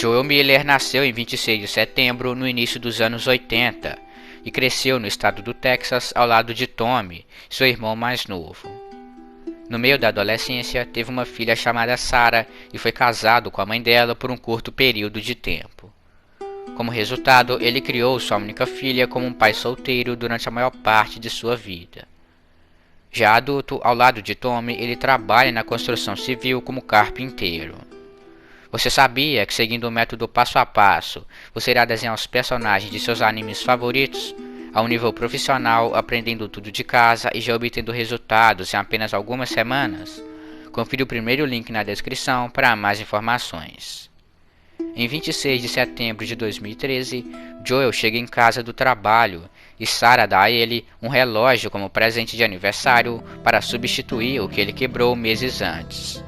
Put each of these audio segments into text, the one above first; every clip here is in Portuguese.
Joel Miller nasceu em 26 de setembro no início dos anos 80 e cresceu no estado do Texas ao lado de Tommy, seu irmão mais novo. No meio da adolescência, teve uma filha chamada Sarah e foi casado com a mãe dela por um curto período de tempo. Como resultado, ele criou sua única filha como um pai solteiro durante a maior parte de sua vida. Já adulto, ao lado de Tommy, ele trabalha na construção civil como carpinteiro. Você sabia que, seguindo o método passo a passo, você irá desenhar os personagens de seus animes favoritos a um nível profissional, aprendendo tudo de casa e já obtendo resultados em apenas algumas semanas? Confira o primeiro link na descrição para mais informações. Em 26 de setembro de 2013, Joel chega em casa do trabalho e Sarah dá a ele um relógio como presente de aniversário para substituir o que ele quebrou meses antes.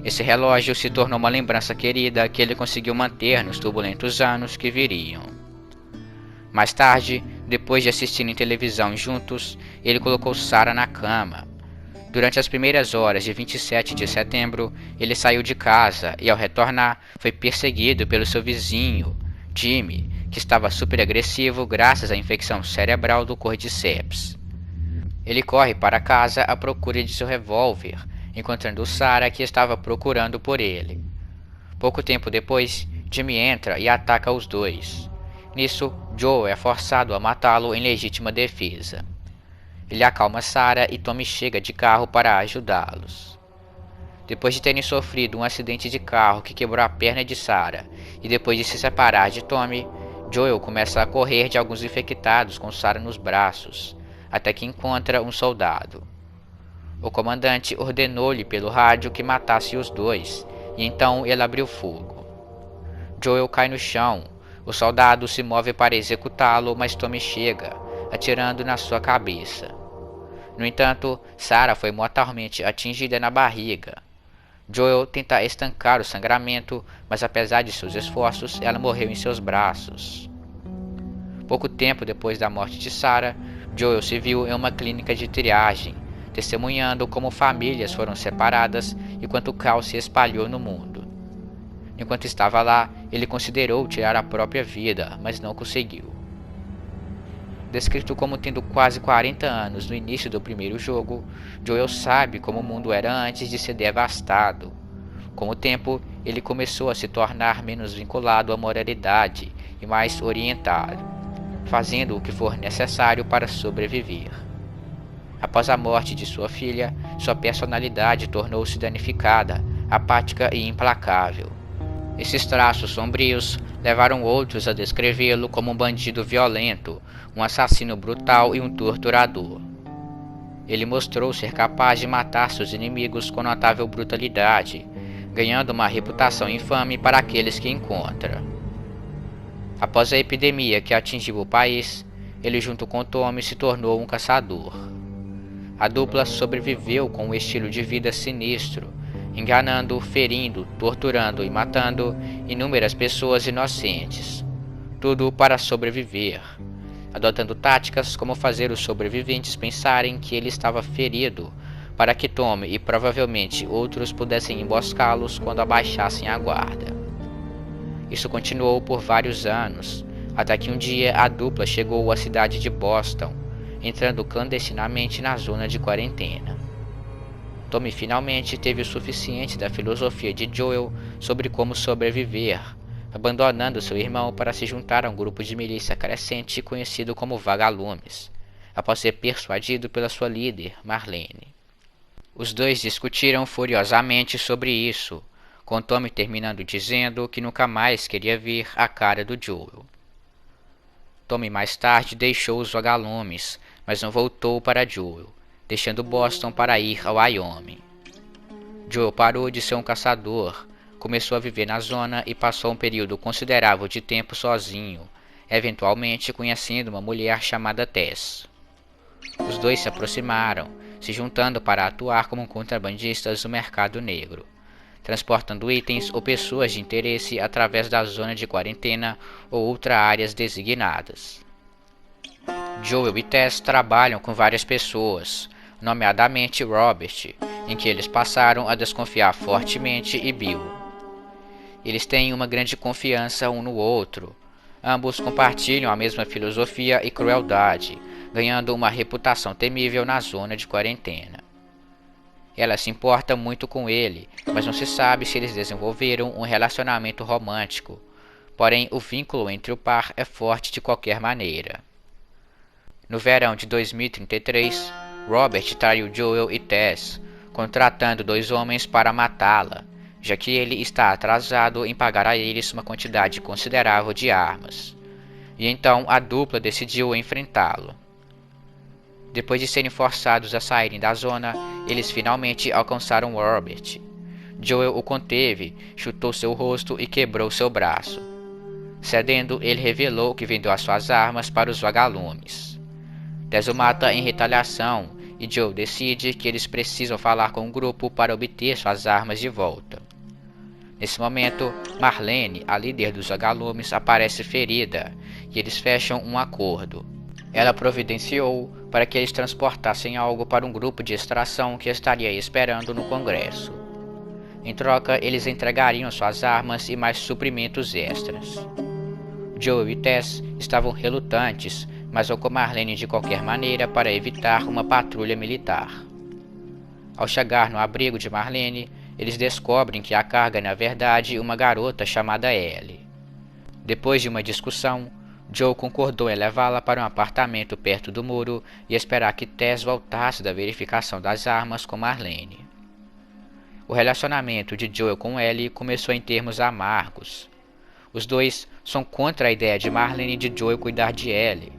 Esse relógio se tornou uma lembrança querida que ele conseguiu manter nos turbulentos anos que viriam. Mais tarde, depois de assistirem televisão juntos, ele colocou Sarah na cama. Durante as primeiras horas de 27 de setembro, ele saiu de casa e, ao retornar, foi perseguido pelo seu vizinho, Jimmy, que estava super agressivo graças à infecção cerebral do Cordyceps. Ele corre para casa à procura de seu revólver, encontrando Sarah, que estava procurando por ele. Pouco tempo depois, Jimmy entra e ataca os dois. Nisso, Joel é forçado a matá-lo em legítima defesa. Ele acalma Sarah e Tommy chega de carro para ajudá-los. Depois de terem sofrido um acidente de carro que quebrou a perna de Sarah e depois de se separar de Tommy, Joel começa a correr de alguns infectados com Sarah nos braços, até que encontra um soldado. O comandante ordenou-lhe pelo rádio que matasse os dois, e então ele abriu fogo. Joel cai no chão. O soldado se move para executá-lo, mas Tommy chega, atirando na sua cabeça. No entanto, Sarah foi mortalmente atingida na barriga. Joel tenta estancar o sangramento, mas apesar de seus esforços, ela morreu em seus braços. Pouco tempo depois da morte de Sarah, Joel se viu em uma clínica de triagem, testemunhando como famílias foram separadas e quanto caos se espalhou no mundo. Enquanto estava lá, ele considerou tirar a própria vida, mas não conseguiu. Descrito como tendo quase 40 anos no início do primeiro jogo, Joel sabe como o mundo era antes de ser devastado. Com o tempo, ele começou a se tornar menos vinculado à moralidade e mais orientado, fazendo o que for necessário para sobreviver. Após a morte de sua filha, sua personalidade tornou-se danificada, apática e implacável. Esses traços sombrios levaram outros a descrevê-lo como um bandido violento, um assassino brutal e um torturador. Ele mostrou ser capaz de matar seus inimigos com notável brutalidade, ganhando uma reputação infame para aqueles que encontra. Após a epidemia que atingiu o país, ele junto com Tommy se tornou um caçador. A dupla sobreviveu com um estilo de vida sinistro, enganando, ferindo, torturando e matando inúmeras pessoas inocentes. Tudo para sobreviver, adotando táticas como fazer os sobreviventes pensarem que ele estava ferido, para que Tommy e provavelmente outros pudessem emboscá-los quando abaixassem a guarda. Isso continuou por vários anos, até que um dia a dupla chegou à cidade de Boston, entrando clandestinamente na zona de quarentena. Tommy finalmente teve o suficiente da filosofia de Joel sobre como sobreviver, abandonando seu irmão para se juntar a um grupo de milícia crescente conhecido como Vagalumes, após ser persuadido pela sua líder, Marlene. Os dois discutiram furiosamente sobre isso, com Tommy terminando dizendo que nunca mais queria ver a cara do Joel. Tommy mais tarde deixou os Vagalumes, mas não voltou para Joel, deixando Boston para ir ao Wyoming. Joel parou de ser um caçador, começou a viver na zona e passou um período considerável de tempo sozinho, eventualmente conhecendo uma mulher chamada Tess. Os dois se aproximaram, se juntando para atuar como contrabandistas no mercado negro, transportando itens ou pessoas de interesse através da zona de quarentena ou outras áreas designadas. Joel e Tess trabalham com várias pessoas, nomeadamente Robert, em que eles passaram a desconfiar fortemente, e Bill. Eles têm uma grande confiança um no outro. Ambos compartilham a mesma filosofia e crueldade, ganhando uma reputação temível na zona de quarentena. Ela se importa muito com ele, mas não se sabe se eles desenvolveram um relacionamento romântico. Porém, o vínculo entre o par é forte de qualquer maneira. No verão de 2033, Robert traiu Joel e Tess, contratando 2 homens para matá-la, já que ele está atrasado em pagar a eles uma quantidade considerável de armas. E então a dupla decidiu enfrentá-lo. Depois de serem forçados a saírem da zona, eles finalmente alcançaram Robert. Joel o conteve, chutou seu rosto e quebrou seu braço. Cedendo, ele revelou que vendeu as suas armas para os vagalumes. Tess o mata em retaliação e Joel decide que eles precisam falar com o grupo para obter suas armas de volta. Nesse momento, Marlene, a líder dos vagalumes, aparece ferida e eles fecham um acordo. Ela providenciou para que eles transportassem algo para um grupo de extração que estaria esperando no Congresso. Em troca, eles entregariam suas armas e mais suprimentos extras. Joel e Tess estavam relutantes, mas vão com Marlene de qualquer maneira para evitar uma patrulha militar. Ao chegar no abrigo de Marlene, eles descobrem que a carga é na verdade uma garota chamada Ellie. Depois de uma discussão, Joel concordou em levá-la para um apartamento perto do muro e esperar que Tess voltasse da verificação das armas com Marlene. O relacionamento de Joel com Ellie começou em termos amargos. Os dois são contra a ideia de Marlene e de Joel cuidar de Ellie.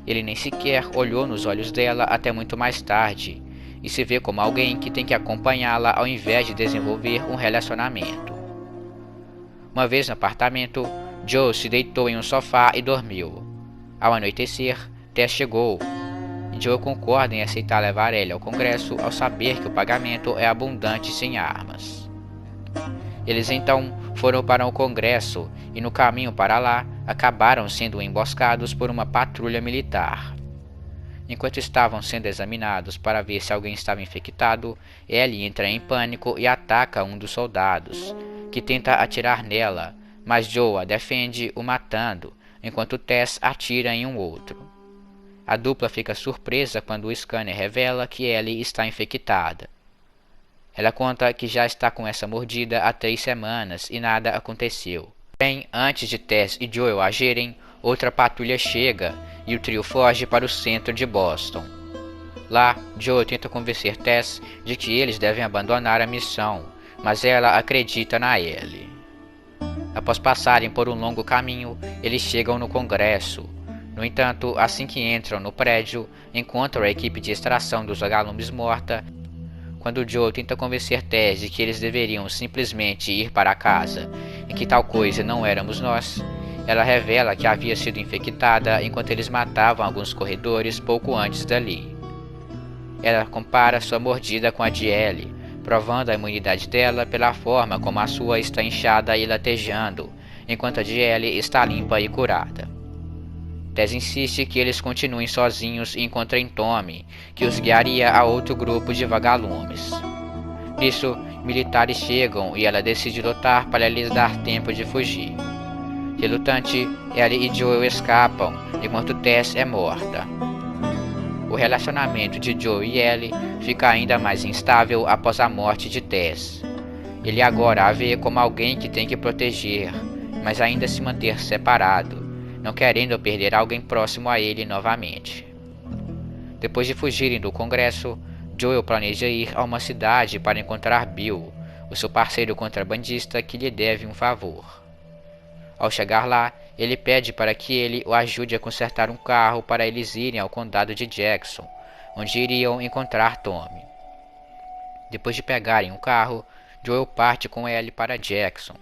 Ele nem sequer olhou nos olhos dela até muito mais tarde, e se vê como alguém que tem que acompanhá-la ao invés de desenvolver um relacionamento. Uma vez no apartamento, Joel se deitou em um sofá e dormiu. Ao anoitecer, Tess chegou, e Joel concorda em aceitar levar Ellie ao Congresso ao saber que o pagamento é abundante sem armas. Eles então foram para o Congresso e no caminho para lá acabaram sendo emboscados por uma patrulha militar. Enquanto estavam sendo examinados para ver se alguém estava infectado, Ellie entra em pânico e ataca um dos soldados, que tenta atirar nela, mas Joel a defende, o matando, enquanto Tess atira em um outro. A dupla fica surpresa quando o scanner revela que Ellie está infectada. Ela conta que já está com essa mordida há 3 semanas e nada aconteceu. Porém, antes de Tess e Joel agirem, outra patrulha chega e o trio foge para o centro de Boston. Lá, Joel tenta convencer Tess de que eles devem abandonar a missão, mas ela acredita na Ellie. Após passarem por um longo caminho, eles chegam no Congresso. No entanto, assim que entram no prédio, encontram a equipe de extração dos vagalumes morta. Quando Joel tenta convencer Tess de que eles deveriam simplesmente ir para casa e que tal coisa não éramos nós, ela revela que havia sido infectada enquanto eles matavam alguns corredores pouco antes dali. Ela compara sua mordida com a de Ellie, provando a imunidade dela pela forma como a sua está inchada e latejando, enquanto a de Ellie está limpa e curada. Tess insiste que eles continuem sozinhos e encontrem Tommy, que os guiaria a outro grupo de vagalumes. Nisso, militares chegam e ela decide lutar para lhes dar tempo de fugir. Relutante, Ellie e Joel escapam, enquanto Tess é morta. O relacionamento de Joel e Ellie fica ainda mais instável após a morte de Tess. Ele agora a vê como alguém que tem que proteger, mas ainda se manter separado, não querendo perder alguém próximo a ele novamente. Depois de fugirem do Congresso, Joel planeja ir a uma cidade para encontrar Bill, o seu parceiro contrabandista que lhe deve um favor. Ao chegar lá, ele pede para que ele o ajude a consertar um carro para eles irem ao condado de Jackson, onde iriam encontrar Tommy. Depois de pegarem um carro, Joel parte com Ellie para Jackson.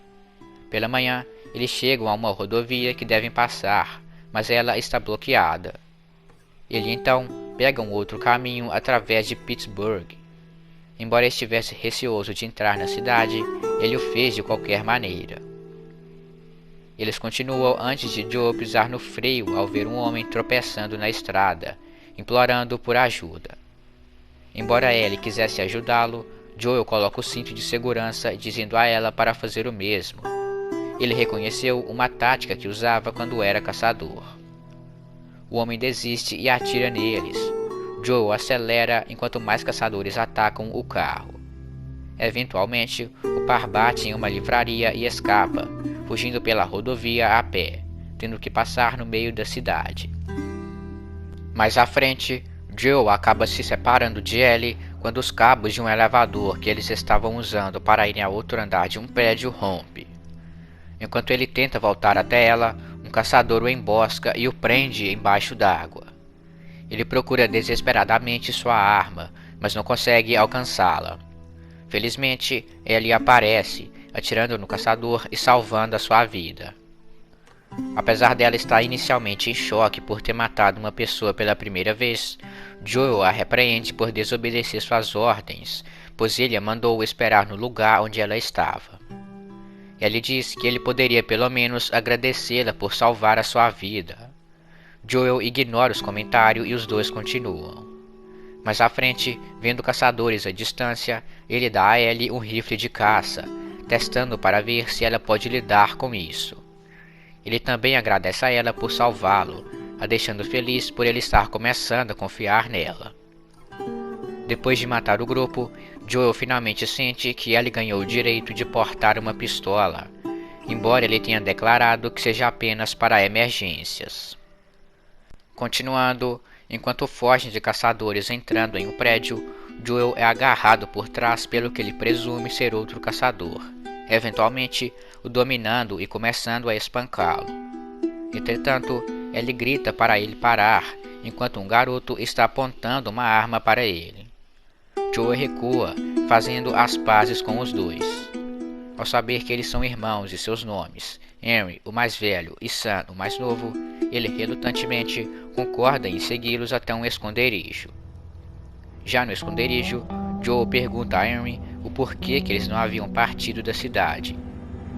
Pela manhã, eles chegam a uma rodovia que devem passar, mas ela está bloqueada. Ele então pega um outro caminho através de Pittsburgh. Embora estivesse receoso de entrar na cidade, ele o fez de qualquer maneira. Eles continuam antes de Joel pisar no freio ao ver um homem tropeçando na estrada, implorando por ajuda. Embora Ellie quisesse ajudá-lo, Joel coloca o cinto de segurança, dizendo a ela para fazer o mesmo. Ele reconheceu uma tática que usava quando era caçador. O homem desiste e atira neles. Joel acelera enquanto mais caçadores atacam o carro. Eventualmente, o par bate em uma livraria e escapa, fugindo pela rodovia a pé, tendo que passar no meio da cidade. Mais à frente, Joel acaba se separando de Ellie quando os cabos de um elevador que eles estavam usando para irem a outro andar de um prédio rompe. Enquanto ele tenta voltar até ela, um caçador o embosca e o prende embaixo d'água. Ele procura desesperadamente sua arma, mas não consegue alcançá-la. Felizmente, Ellie aparece, atirando no caçador e salvando a sua vida. Apesar dela estar inicialmente em choque por ter matado uma pessoa pela primeira vez, Joel a repreende por desobedecer suas ordens, pois ele a mandou esperar no lugar onde ela estava. Ellie diz que ele poderia pelo menos agradecê-la por salvar a sua vida. Joel ignora os comentários e os dois continuam. Mais à frente, vendo caçadores à distância, ele dá a Ellie um rifle de caça, testando para ver se ela pode lidar com isso. Ele também agradece a ela por salvá-lo, a deixando feliz por ele estar começando a confiar nela. Depois de matar o grupo, Joel finalmente sente que Ellie ganhou o direito de portar uma pistola, embora ele tenha declarado que seja apenas para emergências. Continuando, enquanto fogem de caçadores entrando em um prédio, Joel é agarrado por trás pelo que ele presume ser outro caçador, eventualmente o dominando e começando a espancá-lo. Entretanto, Ellie grita para ele parar, enquanto um garoto está apontando uma arma para ele. Joel recua, fazendo as pazes com os dois. Ao saber que eles são irmãos e seus nomes, Henry, o mais velho, e Sam, o mais novo, ele relutantemente concorda em segui-los até um esconderijo. Já no esconderijo, Joel pergunta a Henry o porquê que eles não haviam partido da cidade.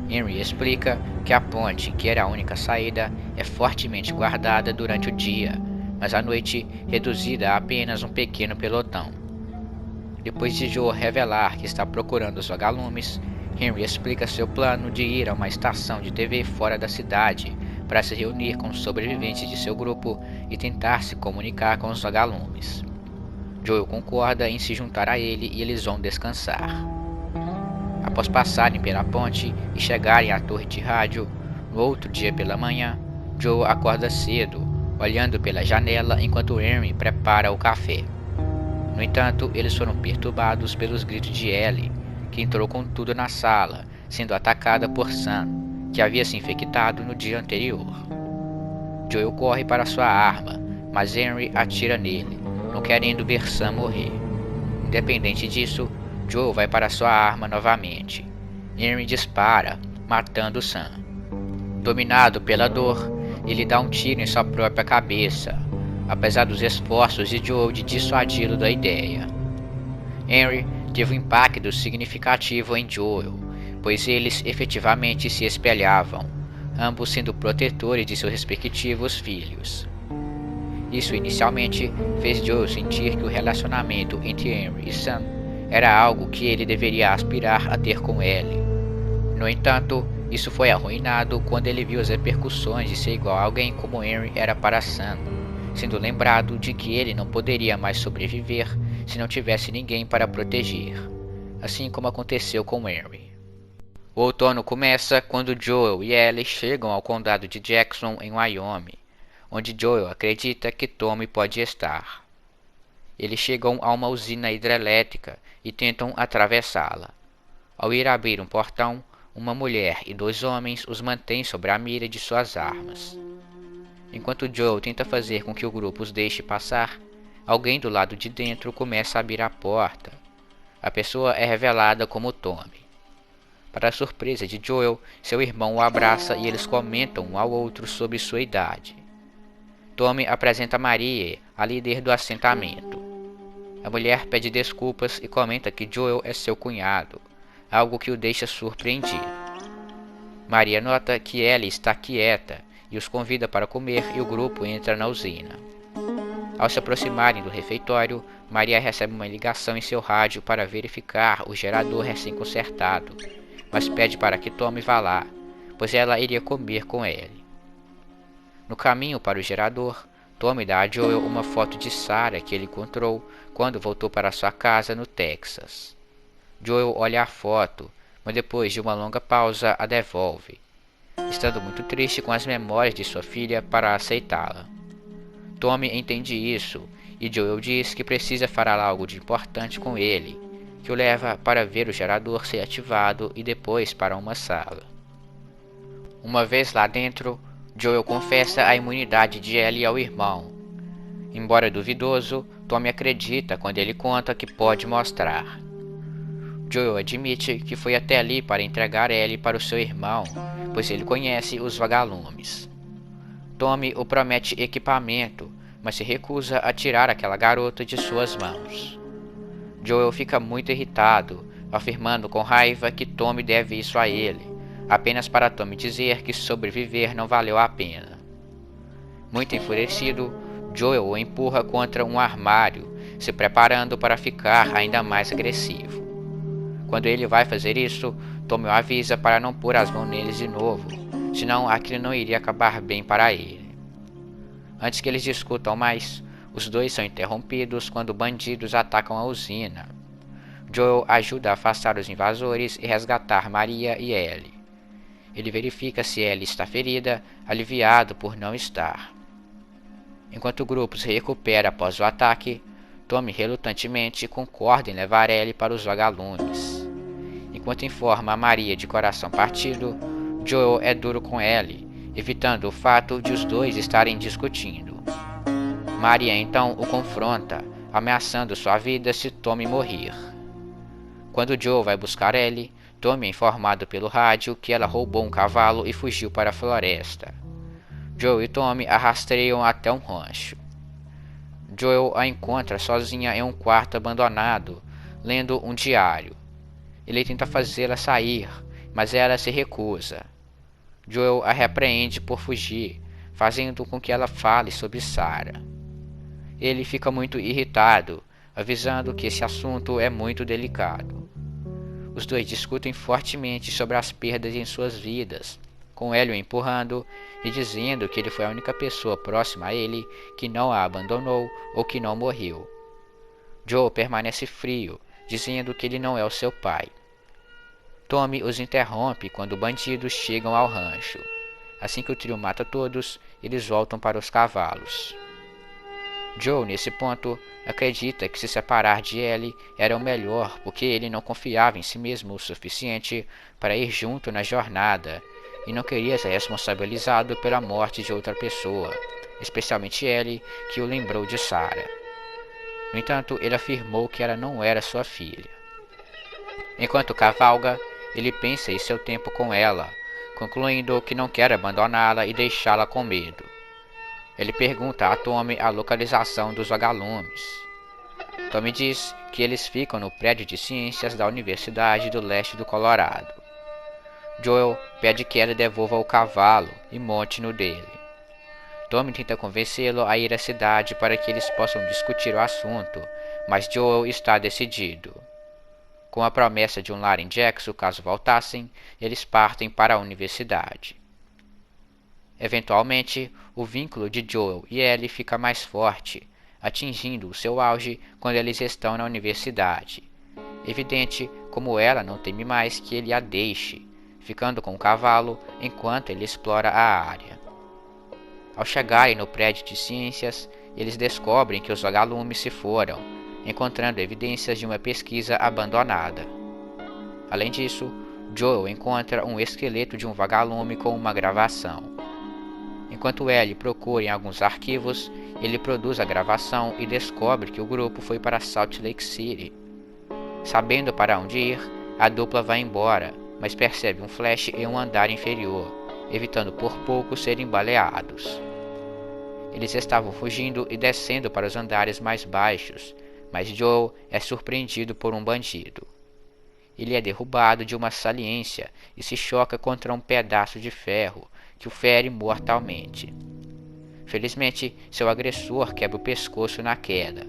Henry explica que a ponte, que era a única saída, é fortemente guardada durante o dia, mas à noite reduzida a apenas um pequeno pelotão. Depois de Joel revelar que está procurando os vagalumes, Henry explica seu plano de ir a uma estação de TV fora da cidade para se reunir com os sobreviventes de seu grupo e tentar se comunicar com os vagalumes. Joel concorda em se juntar a ele e eles vão descansar. Após passarem pela ponte e chegarem à torre de rádio, no outro dia pela manhã, Joel acorda cedo, olhando pela janela enquanto Henry prepara o café. No entanto, eles foram perturbados pelos gritos de Ellie, que entrou com tudo na sala, sendo atacada por Sam, que havia se infectado no dia anterior. Joel corre para sua arma, mas Henry atira nele, não querendo ver Sam morrer. Independente disso, Joel vai para sua arma novamente. Henry dispara, matando Sam. Dominado pela dor, ele dá um tiro em sua própria cabeça, apesar dos esforços de Joel de dissuadi-lo da ideia. Henry teve um impacto significativo em Joel, pois eles efetivamente se espelhavam, ambos sendo protetores de seus respectivos filhos. Isso inicialmente fez Joel sentir que o relacionamento entre Henry e Sam era algo que ele deveria aspirar a ter com Ellie. No entanto, isso foi arruinado quando ele viu as repercussões de ser igual a alguém como Henry era para Sam, sendo lembrado de que ele não poderia mais sobreviver se não tivesse ninguém para proteger, assim como aconteceu com Henry. O outono começa quando Joel e Ellie chegam ao condado de Jackson, em Wyoming, onde Joel acredita que Tommy pode estar. Eles chegam a uma usina hidrelétrica e tentam atravessá-la. Ao ir abrir um portão, uma mulher e 2 homens os mantêm sob a mira de suas armas. Enquanto Joel tenta fazer com que o grupo os deixe passar, alguém do lado de dentro começa a abrir a porta. A pessoa é revelada como Tommy. Para a surpresa de Joel, seu irmão o abraça e eles comentam um ao outro sobre sua idade. Tommy apresenta Maria, a líder do assentamento. A mulher pede desculpas e comenta que Joel é seu cunhado, algo que o deixa surpreendido. Maria nota que Ellie está quieta e os convida para comer e o grupo entra na usina. Ao se aproximarem do refeitório, Maria recebe uma ligação em seu rádio para verificar o gerador recém-consertado, mas pede para que Tommy vá lá, pois ela iria comer com ele. No caminho para o gerador, Tommy dá a Joel uma foto de Sarah que ele encontrou quando voltou para sua casa no Texas. Joel olha a foto, mas depois de uma longa pausa a devolve, estando muito triste com as memórias de sua filha para aceitá-la. Tommy entende isso e Joel diz que precisa falar algo de importante com ele, que o leva para ver o gerador ser ativado e depois para uma sala. Uma vez lá dentro, Joel confessa a imunidade de Ellie ao irmão. Embora duvidoso, Tommy acredita quando ele conta que pode mostrar. Joel admite que foi até ali para entregar Ellie para o seu irmão, pois ele conhece os vagalumes. Tommy o promete equipamento, mas se recusa a tirar aquela garota de suas mãos. Joel fica muito irritado, afirmando com raiva que Tommy deve isso a ele, apenas para Tommy dizer que sobreviver não valeu a pena. Muito enfurecido, Joel o empurra contra um armário, se preparando para ficar ainda mais agressivo. Quando ele vai fazer isso, Tommy o avisa para não pôr as mãos neles de novo, senão aquilo não iria acabar bem para ele. Antes que eles discutam mais, os dois são interrompidos quando bandidos atacam a usina. Joel ajuda a afastar os invasores e resgatar Maria e Ellie. Ele verifica se Ellie está ferida, aliviado por não estar. Enquanto o grupo se recupera após o ataque, Tommy relutantemente concorda em levar Ellie para os vagalumes. Enquanto informa a Maria de coração partido, Joel é duro com Ellie, evitando o fato de os dois estarem discutindo. Maria então o confronta, ameaçando sua vida se Tommy morrer. Quando Joel vai buscar Ellie, Tommy é informado pelo rádio que ela roubou um cavalo e fugiu para a floresta. Joel e Tommy a rastreiam até um rancho. Joel a encontra sozinha em um quarto abandonado, lendo um diário. Ele tenta fazê-la sair, mas ela se recusa. Joel a repreende por fugir, fazendo com que ela fale sobre Sarah. Ele fica muito irritado, avisando que esse assunto é muito delicado. Os dois discutem fortemente sobre as perdas em suas vidas, com Ellie o empurrando e dizendo que ele foi a única pessoa próxima a ele que não a abandonou ou que não morreu. Joel permanece frio, dizendo que ele não é o seu pai. Tommy os interrompe quando bandidos chegam ao rancho. Assim que o trio mata todos, eles voltam para os cavalos. Joel, nesse ponto, acredita que se separar de Ellie era o melhor porque ele não confiava em si mesmo o suficiente para ir junto na jornada e não queria ser responsabilizado pela morte de outra pessoa, especialmente Ellie, que o lembrou de Sarah. No entanto, ele afirmou que ela não era sua filha. Enquanto cavalga, ele pensa em seu tempo com ela, concluindo que não quer abandoná-la e deixá-la com medo. Ele pergunta a Tommy a localização dos vagalumes. Tommy diz que eles ficam no prédio de ciências da Universidade do Leste do Colorado. Joel pede que ela devolva o cavalo e monte no dele. Tommy tenta convencê-lo a ir à cidade para que eles possam discutir o assunto, mas Joel está decidido. Com a promessa de um lar em Jackson caso voltassem, eles partem para a universidade. Eventualmente, o vínculo de Joel e Ellie fica mais forte, atingindo o seu auge quando eles estão na universidade. Evidente como ela não teme mais que ele a deixe, ficando com o cavalo enquanto ele explora a área. Ao chegarem no prédio de ciências, eles descobrem que os vagalumes se foram, encontrando evidências de uma pesquisa abandonada. Além disso, Joel encontra um esqueleto de um vagalume com uma gravação. Enquanto Ellie procura em alguns arquivos, ele produz a gravação e descobre que o grupo foi para Salt Lake City. Sabendo para onde ir, a dupla vai embora, mas percebe um flash em um andar inferior, evitando por pouco serem baleados. Eles estavam fugindo e descendo para os andares mais baixos, mas Joel é surpreendido por um bandido. Ele é derrubado de uma saliência e se choca contra um pedaço de ferro, que o fere mortalmente. Felizmente, seu agressor quebra o pescoço na queda.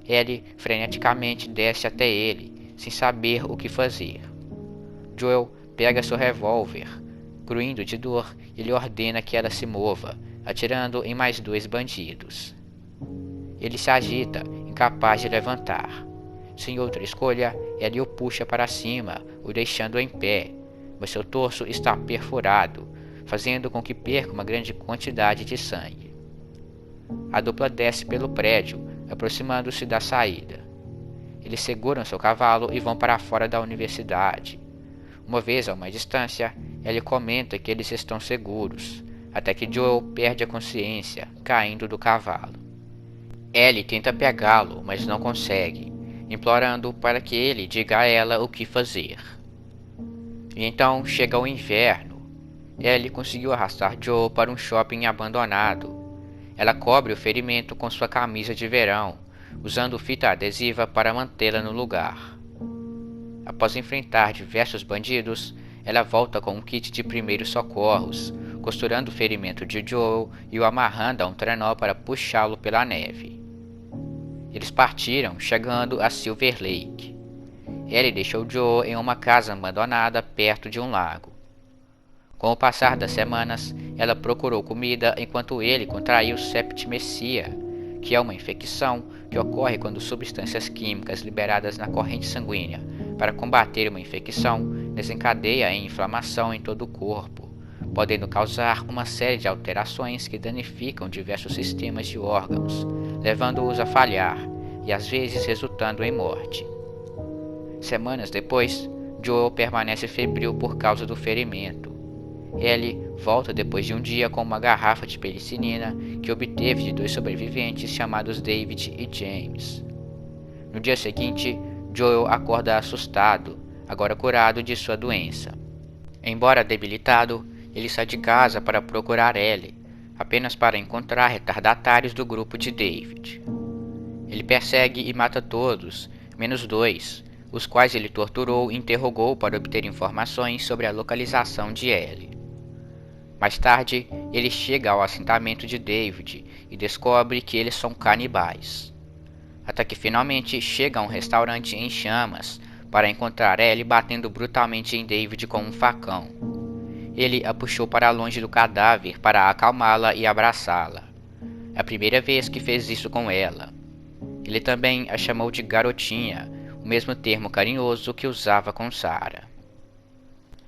Ellie freneticamente desce até ele, sem saber o que fazer. Joel pega seu revólver, Gruindo de dor, ele ordena que ela se mova, atirando em mais 2 bandidos. Ele se agita, incapaz de levantar. Sem outra escolha, ela o puxa para cima, o deixando em pé, mas seu torso está perfurado, fazendo com que perca uma grande quantidade de sangue. A dupla desce pelo prédio, aproximando-se da saída. Eles seguram seu cavalo e vão para fora da universidade. Uma vez a uma distância, Ellie comenta que eles estão seguros, até que Joel perde a consciência, caindo do cavalo. Ellie tenta pegá-lo, mas não consegue, implorando para que ele diga a ela o que fazer. E então chega o inverno. Ellie conseguiu arrastar Joel para um shopping abandonado. Ela cobre o ferimento com sua camisa de verão, usando fita adesiva para mantê-la no lugar. Após enfrentar diversos bandidos, ela volta com um kit de primeiros socorros, costurando o ferimento de Joel e o amarrando a um trenó para puxá-lo pela neve. Eles partiram, chegando a Silver Lake. Ellie deixou Joel em uma casa abandonada perto de um lago. Com o passar das semanas, ela procurou comida enquanto ele contraiu septicemia, que é uma infecção que ocorre quando substâncias químicas liberadas na corrente sanguínea para combater uma infecção desencadeia em inflamação em todo o corpo, podendo causar uma série de alterações que danificam diversos sistemas de órgãos, levando-os a falhar e às vezes resultando em morte. Semanas depois, Joel permanece febril por causa do ferimento. Ellie volta depois de um dia com uma garrafa de penicilina que obteve de 2 sobreviventes chamados David e James. No dia seguinte, Joel acorda assustado, agora curado de sua doença. Embora debilitado, ele sai de casa para procurar Ellie, apenas para encontrar retardatários do grupo de David. Ele persegue e mata todos, menos 2, os quais ele torturou e interrogou para obter informações sobre a localização de Ellie. Mais tarde, ele chega ao assentamento de David e descobre que eles são canibais. Até que finalmente chega a um restaurante em chamas para encontrar Ellie batendo brutalmente em David com um facão. Ele a puxou para longe do cadáver para acalmá-la e abraçá-la. É a primeira vez que fez isso com ela. Ele também a chamou de garotinha, o mesmo termo carinhoso que usava com Sarah.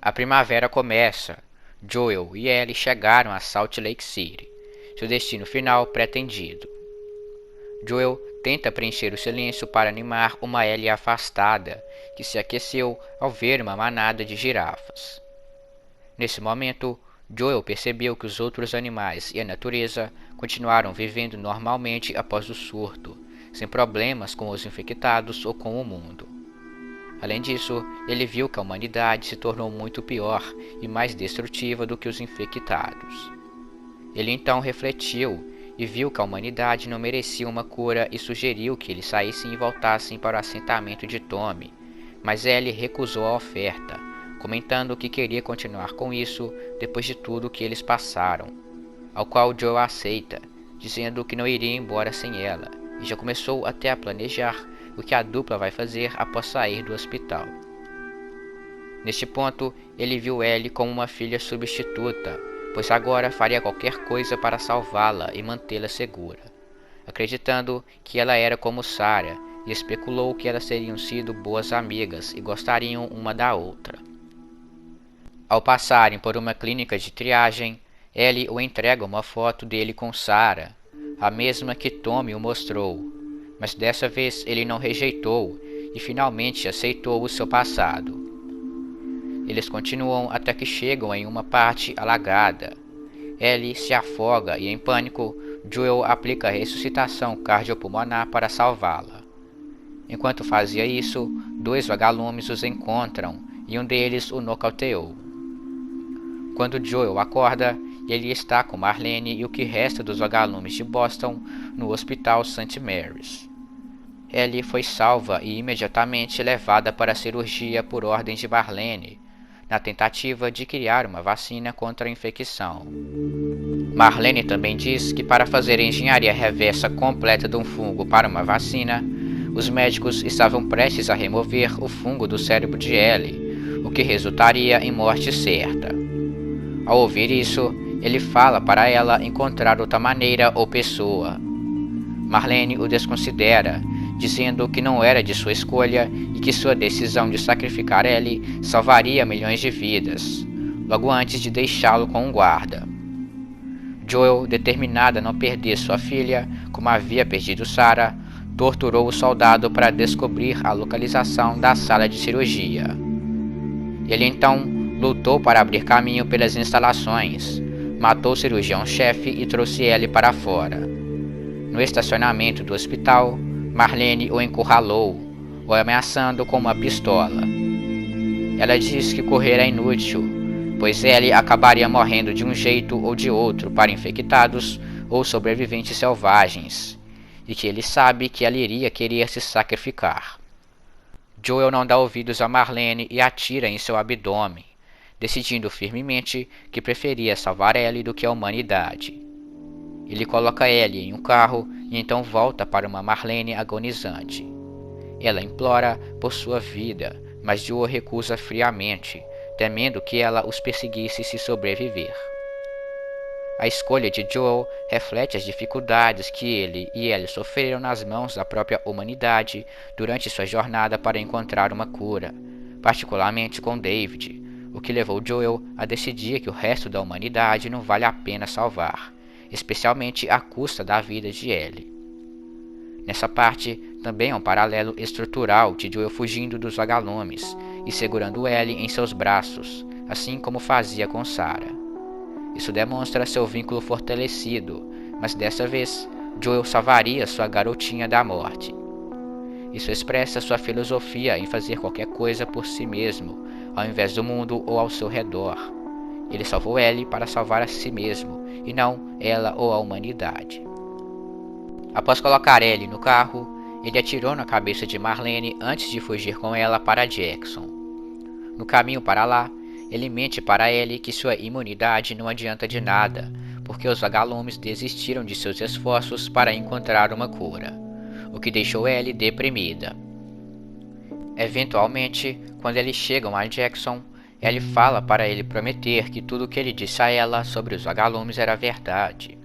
A primavera começa. Joel e Ellie chegaram a Salt Lake City, seu destino final pretendido. Joel tenta preencher o silêncio para animar uma Ellie afastada, que se aqueceu ao ver uma manada de girafas. Nesse momento, Joel percebeu que os outros animais e a natureza continuaram vivendo normalmente após o surto, sem problemas com os infectados ou com o mundo. Além disso, ele viu que a humanidade se tornou muito pior e mais destrutiva do que os infectados. Ele então refletiu e viu que a humanidade não merecia uma cura e sugeriu que eles saíssem e voltassem para o assentamento de Tommy, mas Ellie recusou a oferta, comentando que queria continuar com isso depois de tudo que eles passaram, ao qual Joel aceita, dizendo que não iria embora sem ela, e já começou até a planejar o que a dupla vai fazer após sair do hospital. Neste ponto, ele viu Ellie como uma filha substituta, pois agora faria qualquer coisa para salvá-la e mantê-la segura, acreditando que ela era como Sarah, e especulou que elas teriam sido boas amigas e gostariam uma da outra. Ao passarem por uma clínica de triagem, Ellie o entrega uma foto dele com Sarah, a mesma que Tommy o mostrou, mas dessa vez ele não rejeitou e finalmente aceitou o seu passado. Eles continuam até que chegam em uma parte alagada. Ellie se afoga e, em pânico, Joel aplica a ressuscitação cardiopulmonar para salvá-la. Enquanto fazia isso, 2 vagalumes os encontram e um deles o nocauteou. Quando Joel acorda, ele está com Marlene e o que resta dos vagalumes de Boston no Hospital St. Mary's. Ellie foi salva e imediatamente levada para a cirurgia por ordem de Marlene, na tentativa de criar uma vacina contra a infecção. Marlene também diz que para fazer a engenharia reversa completa de um fungo para uma vacina, os médicos estavam prestes a remover o fungo do cérebro de Ellie, o que resultaria em morte certa. Ao ouvir isso, ele fala para ela encontrar outra maneira ou pessoa. Marlene o desconsidera, dizendo que não era de sua escolha e que sua decisão de sacrificar Ellie salvaria milhões de vidas, logo antes de deixá-lo com um guarda. Joel, determinada a não perder sua filha, como havia perdido Sarah, torturou o soldado para descobrir a localização da sala de cirurgia. Ele então lutou para abrir caminho pelas instalações, matou o cirurgião-chefe e trouxe Ellie para fora. No estacionamento do hospital, Marlene o encurralou, o ameaçando com uma pistola. Ela disse que correr é inútil, pois Ellie acabaria morrendo de um jeito ou de outro para infectados ou sobreviventes selvagens, e que ele sabe que ela iria querer se sacrificar. Joel não dá ouvidos a Marlene e atira em seu abdômen, decidindo firmemente que preferia salvar Ellie do que a humanidade. Ele coloca Ellie em um carro e então volta para uma Marlene agonizante. Ela implora por sua vida, mas Joel recusa friamente, temendo que ela os perseguisse se sobreviver. A escolha de Joel reflete as dificuldades que ele e Ellie sofreram nas mãos da própria humanidade durante sua jornada para encontrar uma cura, particularmente com David, o que levou Joel a decidir que o resto da humanidade não vale a pena salvar, especialmente à custa da vida de Ellie. Nessa parte, também é um paralelo estrutural de Joel fugindo dos vagalumes e segurando Ellie em seus braços, assim como fazia com Sarah. Isso demonstra seu vínculo fortalecido, mas dessa vez, Joel salvaria sua garotinha da morte. Isso expressa sua filosofia em fazer qualquer coisa por si mesmo, ao invés do mundo ou ao seu redor. Ele salvou Ellie para salvar a si mesmo, e não ela ou a humanidade. Após colocar Ellie no carro, ele atirou na cabeça de Marlene antes de fugir com ela para Jackson. No caminho para lá, ele mente para Ellie que sua imunidade não adianta de nada, porque os vagalumes desistiram de seus esforços para encontrar uma cura, o que deixou Ellie deprimida. Eventualmente, quando eles chegam a Jackson, Ellie fala para ele prometer que tudo o que ele disse a ela sobre os vagalumes era verdade.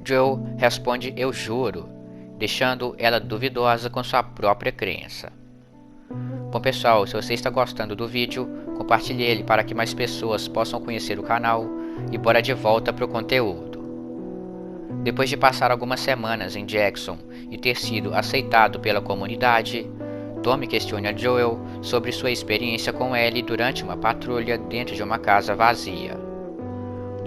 Joel responde "eu juro", deixando ela duvidosa com sua própria crença. Bom pessoal, se você está gostando do vídeo, compartilhe ele para que mais pessoas possam conhecer o canal e bora de volta para o conteúdo. Depois de passar algumas semanas em Jackson e ter sido aceitado pela comunidade, Tommy questiona Joel sobre sua experiência com Ellie durante uma patrulha dentro de uma casa vazia.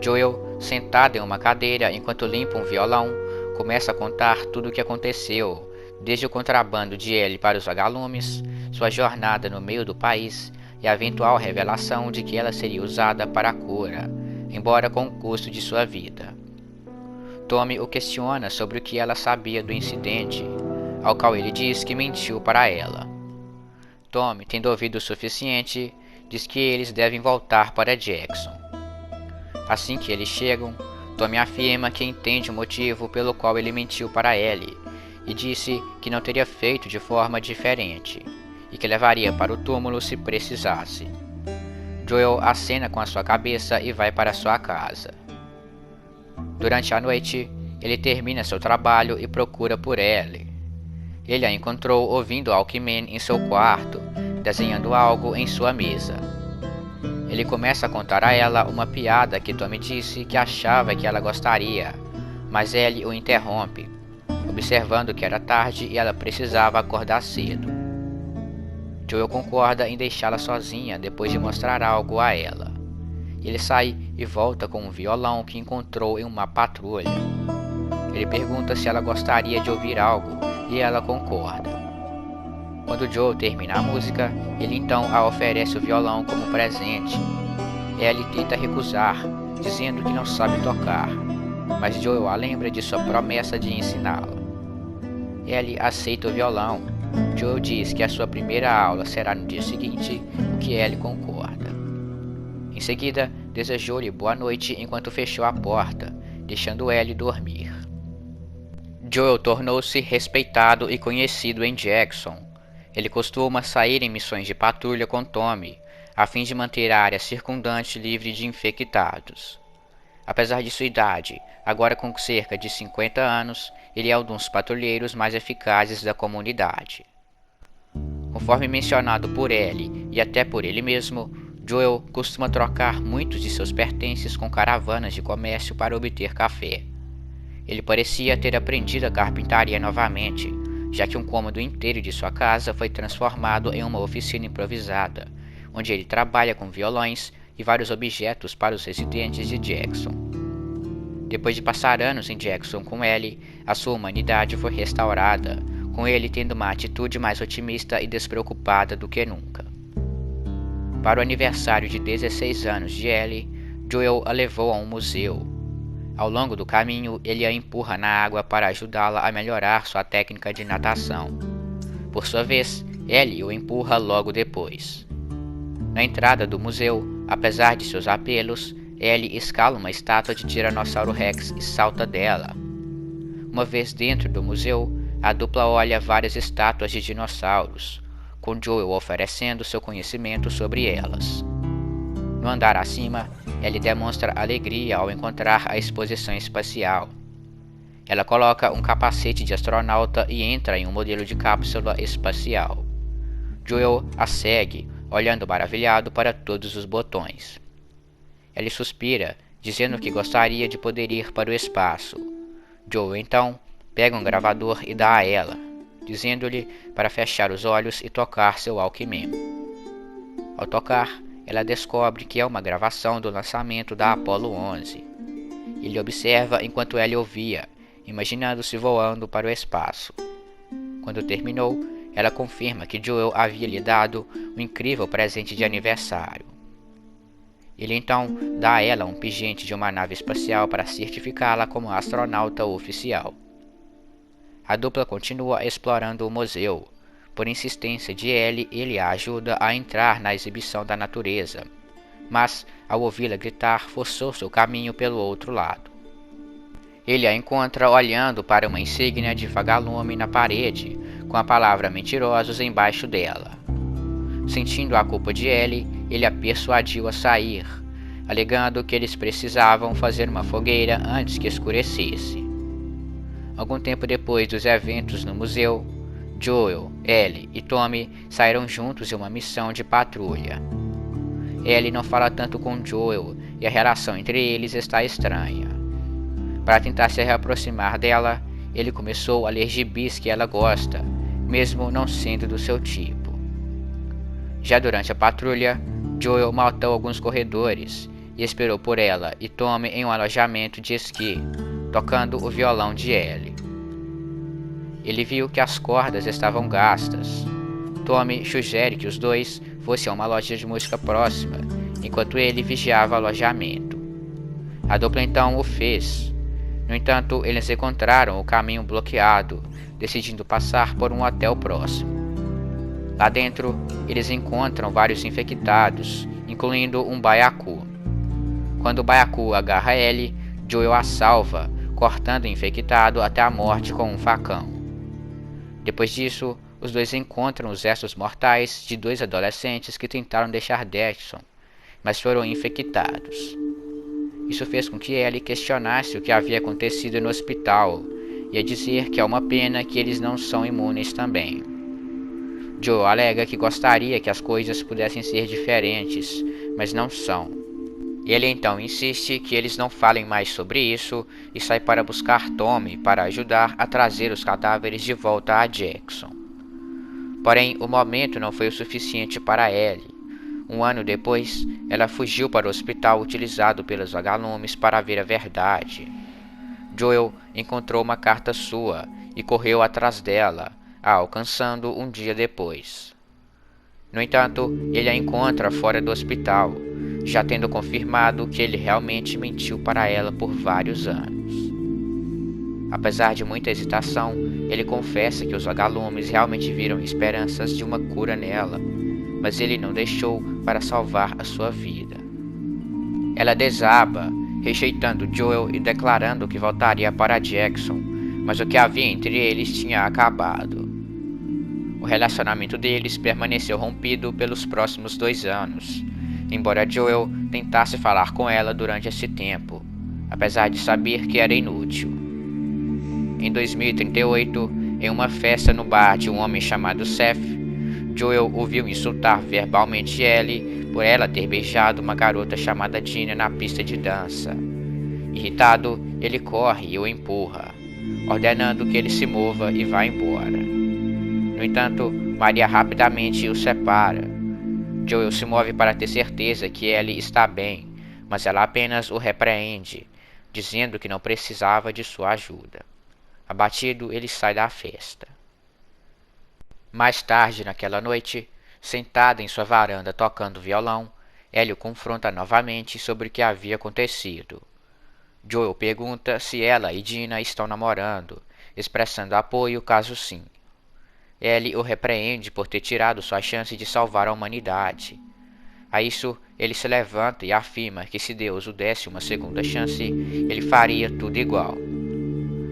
Joel, sentado em uma cadeira enquanto limpa um violão, começa a contar tudo o que aconteceu, desde o contrabando de Ellie para os vagalumes, sua jornada no meio do país e a eventual revelação de que ela seria usada para a cura, embora com o custo de sua vida. Tommy o questiona sobre o que ela sabia do incidente, ao qual ele diz que mentiu para ela. Tommy, tendo ouvido o suficiente, diz que eles devem voltar para Jackson. Assim que eles chegam, Tommy afirma que entende o motivo pelo qual ele mentiu para Ellie e disse que não teria feito de forma diferente e que levaria para o túmulo se precisasse. Joel acena com a sua cabeça e vai para sua casa. Durante a noite, ele termina seu trabalho e procura por Ellie. Ele a encontrou ouvindo Alckmin em seu quarto, desenhando algo em sua mesa. Ele começa a contar a ela uma piada que Tommy disse que achava que ela gostaria, mas Ellie o interrompe, observando que era tarde e ela precisava acordar cedo. Joel concorda em deixá-la sozinha depois de mostrar algo a ela. Ele sai e volta com um violão que encontrou em uma patrulha. Ele pergunta se ela gostaria de ouvir algo e ela concorda. Quando Joel termina a música, ele então a oferece o violão como presente. Ellie tenta recusar, dizendo que não sabe tocar, mas Joel a lembra de sua promessa de ensiná-la. Ellie aceita o violão. Joel diz que a sua primeira aula será no dia seguinte, o que Ellie concorda. Em seguida, desejou-lhe boa noite enquanto fechou a porta, deixando Ellie dormir. Joel tornou-se respeitado e conhecido em Jackson. Ele costuma sair em missões de patrulha com Tommy, a fim de manter a área circundante livre de infectados. Apesar de sua idade, agora com cerca de 50 anos, ele é um dos patrulheiros mais eficazes da comunidade. Conforme mencionado por Ellie e até por ele mesmo, Joel costuma trocar muitos de seus pertences com caravanas de comércio para obter café. Ele parecia ter aprendido a carpintaria novamente, já que um cômodo inteiro de sua casa foi transformado em uma oficina improvisada, onde ele trabalha com violões e vários objetos para os residentes de Jackson. Depois de passar anos em Jackson com Ellie, a sua humanidade foi restaurada, com ele tendo uma atitude mais otimista e despreocupada do que nunca. Para o aniversário de 16 anos de Ellie, Joel a levou a um museu. Ao longo do caminho, ele a empurra na água para ajudá-la a melhorar sua técnica de natação. Por sua vez, Ellie o empurra logo depois. Na entrada do museu, apesar de seus apelos, Ellie escala uma estátua de Tiranossauro Rex e salta dela. Uma vez dentro do museu, a dupla olha várias estátuas de dinossauros, com Joel oferecendo seu conhecimento sobre elas. No andar acima, Ellie demonstra alegria ao encontrar a exposição espacial. Ela coloca um capacete de astronauta e entra em um modelo de cápsula espacial. Joel a segue, olhando maravilhado para todos os botões. Ellie suspira, dizendo que gostaria de poder ir para o espaço. Joel então pega um gravador e dá a ela, dizendo-lhe para fechar os olhos e tocar seu Walkman. Ao tocar, ela descobre que é uma gravação do lançamento da Apollo 11. Ele observa enquanto ela ouvia, imaginando-se voando para o espaço. Quando terminou, ela confirma que Joel havia lhe dado um incrível presente de aniversário. Ele então dá a ela um pingente de uma nave espacial para certificá-la como astronauta oficial. A dupla continua explorando o museu. Por insistência de Ellie, ele a ajuda a entrar na exibição da natureza, mas, ao ouvi-la gritar, forçou seu caminho pelo outro lado. Ele a encontra olhando para uma insígnia de vagalume na parede, com a palavra mentirosos embaixo dela. Sentindo a culpa de Ellie, ele a persuadiu a sair, alegando que eles precisavam fazer uma fogueira antes que escurecesse. Algum tempo depois dos eventos no museu, Joel, Ellie e Tommy saíram juntos em uma missão de patrulha. Ellie não fala tanto com Joel e a relação entre eles está estranha. Para tentar se reaproximar dela, ele começou a ler gibis que ela gosta, mesmo não sendo do seu tipo. Já durante a patrulha, Joel matou alguns corredores e esperou por ela e Tommy em um alojamento de esqui, tocando o violão de Ellie. Ele viu que as cordas estavam gastas. Tommy sugere que os dois fossem a uma loja de música próxima, enquanto ele vigiava o alojamento. A dupla então o fez. No entanto, eles encontraram o caminho bloqueado, decidindo passar por um hotel próximo. Lá dentro, eles encontram vários infectados, incluindo um baiacu. Quando o baiacu agarra Ellie, Joel a salva, cortando o infectado até a morte com um facão. Depois disso, os dois encontram os restos mortais de dois adolescentes que tentaram deixar Jackson, mas foram infectados. Isso fez com que Ellie questionasse o que havia acontecido no hospital e a dizer que é uma pena que eles não são imunes também. Joel alega que gostaria que as coisas pudessem ser diferentes, mas não são. Ele então insiste que eles não falem mais sobre isso e sai para buscar Tommy para ajudar a trazer os cadáveres de volta a Jackson. Porém, o momento não foi o suficiente para Ellie. Um ano depois, ela fugiu para o hospital utilizado pelos vagalumes para ver a verdade. Joel encontrou uma carta sua e correu atrás dela, a alcançando um dia depois. No entanto, ele a encontra fora do hospital, já tendo confirmado que ele realmente mentiu para ela por vários anos. Apesar de muita hesitação, ele confessa que os vagalumes realmente viram esperanças de uma cura nela, mas ele não deixou para salvar a sua vida. Ela desaba, rejeitando Joel e declarando que voltaria para Jackson, mas o que havia entre eles tinha acabado. O relacionamento deles permaneceu rompido pelos próximos 2 anos, embora Joel tentasse falar com ela durante esse tempo, apesar de saber que era inútil. Em 2038, em uma festa no bar de um homem chamado Seth, Joel ouviu insultar verbalmente Ellie por ela ter beijado uma garota chamada Gina na pista de dança. Irritado, ele corre e o empurra, ordenando que ele se mova e vá embora. No entanto, Maria rapidamente o separa. Joel se move para ter certeza que Ellie está bem, mas ela apenas o repreende, dizendo que não precisava de sua ajuda. Abatido, ele sai da festa. Mais tarde naquela noite, sentada em sua varanda tocando violão, Ellie o confronta novamente sobre o que havia acontecido. Joel pergunta se ela e Dina estão namorando, expressando apoio caso sim. Ellie o repreende por ter tirado sua chance de salvar a humanidade. A isso, ele se levanta e afirma que se Deus o desse uma segunda chance, ele faria tudo igual.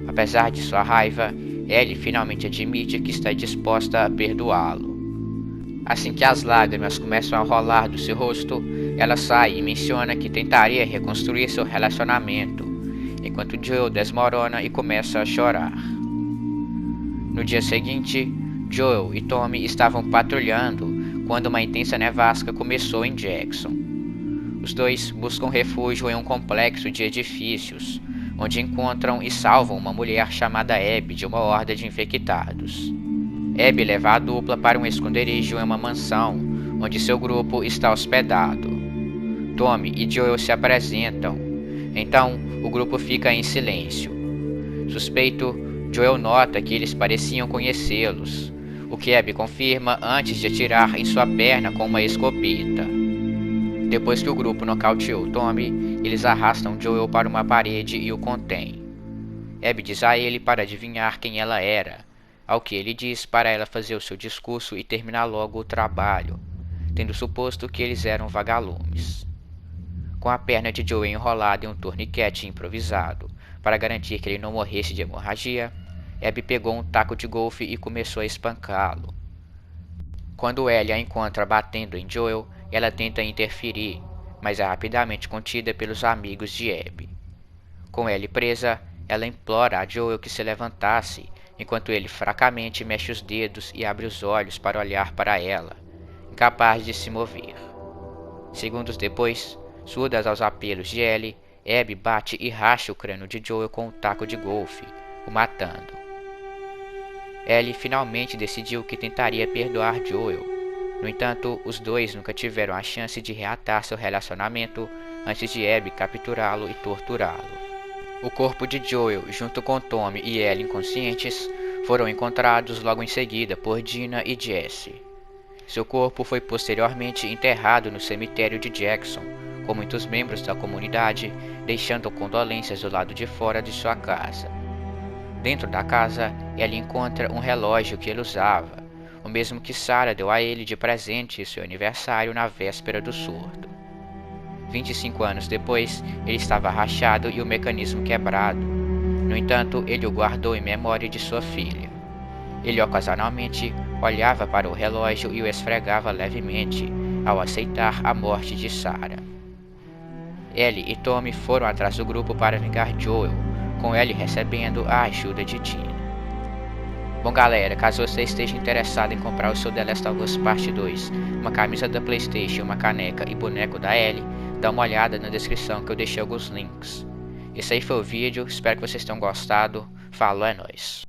Apesar de sua raiva, Ellie finalmente admite que está disposta a perdoá-lo. Assim que as lágrimas começam a rolar do seu rosto, ela sai e menciona que tentaria reconstruir seu relacionamento, enquanto Joel desmorona e começa a chorar. No dia seguinte, Joel e Tommy estavam patrulhando quando uma intensa nevasca começou em Jackson. Os dois buscam refúgio em um complexo de edifícios, onde encontram e salvam uma mulher chamada Abby de uma horda de infectados. Abby leva a dupla para um esconderijo em uma mansão, onde seu grupo está hospedado. Tommy e Joel se apresentam. Então, o grupo fica em silêncio. Suspeito, Joel nota que eles pareciam conhecê-los, o que Abby confirma antes de atirar em sua perna com uma escopeta. Depois que o grupo nocauteou Tommy, eles arrastam Joel para uma parede e o contêm. Abby diz a ele para adivinhar quem ela era, ao que ele diz para ela fazer o seu discurso e terminar logo o trabalho, tendo suposto que eles eram vagalumes. Com a perna de Joel enrolada em um torniquete improvisado, para garantir que ele não morresse de hemorragia, Abby pegou um taco de golfe e começou a espancá-lo. Quando Ellie a encontra batendo em Joel, ela tenta interferir, mas é rapidamente contida pelos amigos de Abby. Com Ellie presa, ela implora a Joel que se levantasse, enquanto ele fracamente mexe os dedos e abre os olhos para olhar para ela, incapaz de se mover. Segundos depois, surdas aos apelos de Ellie, Abby bate e racha o crânio de Joel com um taco de golfe, o matando. Ellie finalmente decidiu que tentaria perdoar Joel. No entanto, os dois nunca tiveram a chance de reatar seu relacionamento antes de Abby capturá-lo e torturá-lo. O corpo de Joel, junto com Tommy e Ellie inconscientes, foram encontrados logo em seguida por Dina e Jesse. Seu corpo foi posteriormente enterrado no cemitério de Jackson, com muitos membros da comunidade deixando condolências do lado de fora de sua casa. Dentro da casa, Ellie encontra um relógio que ele usava, o mesmo que Sarah deu a ele de presente em seu aniversário na véspera do surto. 25 anos depois, ele estava rachado e o mecanismo quebrado. No entanto, ele o guardou em memória de sua filha. Ele ocasionalmente olhava para o relógio e o esfregava levemente, ao aceitar a morte de Sarah. Ellie e Tommy foram atrás do grupo para vingar Joel, com Ellie recebendo a ajuda de Dina. Bom galera, caso você esteja interessado em comprar o seu The Last of Us Part 2, uma camisa da PlayStation, uma caneca e boneco da Ellie, dá uma olhada na descrição que eu deixei alguns links. Esse aí foi o vídeo, espero que vocês tenham gostado. Falou, é nóis.